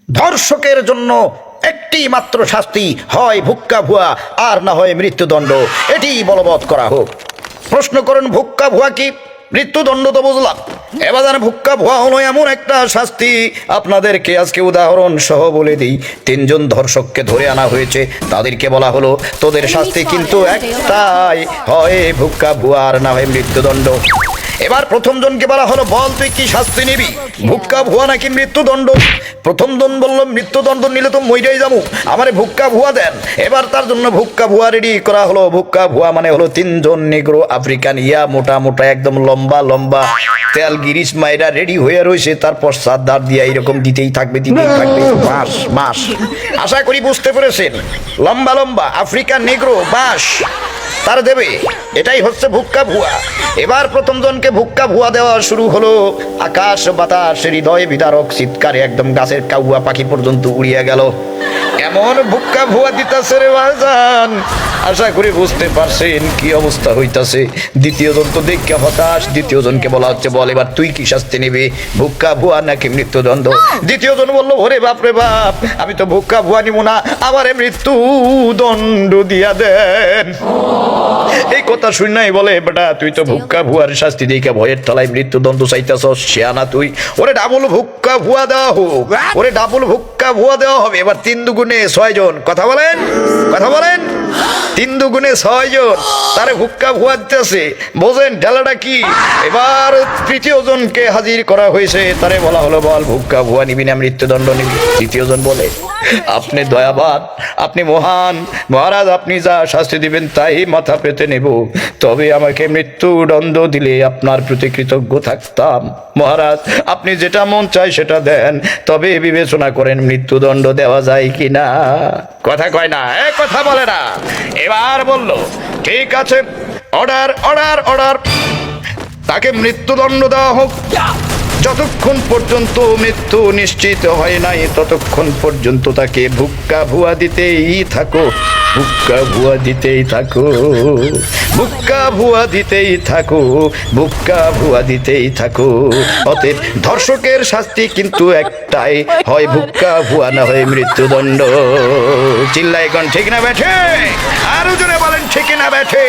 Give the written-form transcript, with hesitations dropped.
ধর্ষকের জন্য একটি মাত্র শাস্তি, হয় ভুক্কা ভুয়া আর না হয় মৃত্যুদণ্ড, এটি বলবৎ করা হোক। প্রশ্ন করেন ভুক্কা ভুয়া কি? মৃত্যুদণ্ড তো বুঝলাম, এবার ভুক্কা ভুয়া হলো এমন একটা শাস্তি, আপনাদেরকে আজকে উদাহরণ সহ বলে দিই। তিনজন ধর্ষককে ধরে আনা হয়েছে, তাদেরকে বলা হলো তোদের শাস্তি কিন্তু একটাই, হয় ভুক্কা ভুয়া আর না হয় মৃত্যুদণ্ড। এবার প্রথম জনকে বলা হলো বল তুই কি শাস্তি নিবি, ভুক্কা ভুয়া নাকি মৃত্যুদণ্ড? প্রথম জন বলল মৃত্যুদণ্ড নিলে তো মইরাই যাবো, আমারে ভুক্কা ভুয়া দেন। এবার তার জন্য ভুক্কা ভুয়া রেডি করা হলো। ভুক্কা ভুয়া মানে হলো তিনজন নেগ্রো আফ্রিকান, মোটা মোটা একদম লম্বা লম্বা তেল গিরিশ মাইরা রেডি হয়ে রয়েছে, তারপর সাদার দিয়া এরকম দিতেই থাকবে মাস মাস। আশা করি বুঝতে পেরেছেন, লম্বা লম্বা আফ্রিকান নেগ্রো বাস তার দেবে, এটাই হচ্ছে ভুক্কা ভুয়া। এবার প্রথম জনকে ভুক্কা ভুয়া দেওয়া শুরু হলো। আকাশ বাতাস হৃদয় বিদারক চিৎকারে একদম গাছের কাউয়া পাখি পর্যন্ত উড়িয়ে গেল, এমন ভুক্কা ভুয়া দিতেছে রে ভাইজান। আশা করি বুঝতে পারছেন কি অবস্থা হইতাছে। দ্বিতীয় জন তো দেখে হতাশ, দ্বিতীয় জনকে বলা হচ্ছে বল এবার তুই কি শাস্তি নিবি, ভুক্কা ভুয়া নাকি মৃত্যুদণ্ড? দ্বিতীয় জন বললো ওরে বাপ রে বাপ, আমি তো ভুক্কা ভুয়া নিব না, আমারে মৃত্যুদণ্ড দিয়া দেন। এই কথা শুনাই বলে বেটা তুই তো ভুক্কা ভুয়ার শাস্তি দিকে ভয়ের তলায় মৃত্যুদণ্ড চাইতেছস, শিয়ানা তুই। ওরে ডাবল ভুক্কা ভুয়া দেওয়া হোক, ওরে ডাবল ভুক্কা ভুয়া দেওয়া হবে। এবার 3 দুগুণে 6 জন, কথা বলেন কথা বলেন, 3 দুগুণে 6 জন তারে ভুক্কা ভুয়া দিতেছে, বোঝেন ঢেলাটা কি? এবার তৃতীয় জনকে হাজির করা হয়েছে, তারে বলা হলো বল ভুক্কা ভুয়া নিবি না মৃত্যুদণ্ড নিবি? তৃতীয় জন বলে আপনি দয়াবান, আপনি মহান মহারাজ, আপনি যা শাস্তি দিবেন তাই মাথা পেতে নেব, তবে আমাকে মৃত্যুদণ্ড দিলে আপনার প্রতি কৃতজ্ঞ থাকতাম। মহারাজ আপনি যেটা মন চায় সেটা দেন, তবে বিবেচনা করেন মৃত্যুদণ্ড দেওয়া যায় কিনা। কথা কয় না, কথা বলে না। এবার বলল ঠিক আছে, অর্ডার অর্ডার অর্ডার, তাকে মৃত্যুদণ্ড দেওয়া হোক। যতক্ষণ পর্যন্ত মৃত্যু নিশ্চিত হয় নাই ততক্ষণ পর্যন্ত তাকে ভুক্কা ভুয়া দিতেই থাকো, ভুক্কা ভুয়া দিতেই থাকো, ভুক্কা ভুয়া দিতেই থাকো, ভুক্কা ভুয়া দিতেই থাকো। অতএব ধর্ষকের শাস্তি কিন্তু একটাই, হয় ভুক্কা ভুয়া না হয় মৃত্যুদণ্ড। চিল্লাই কোন ঠিক না ব্যাঠে? আরো জোরে বলেন ঠিক না ব্যাঠে?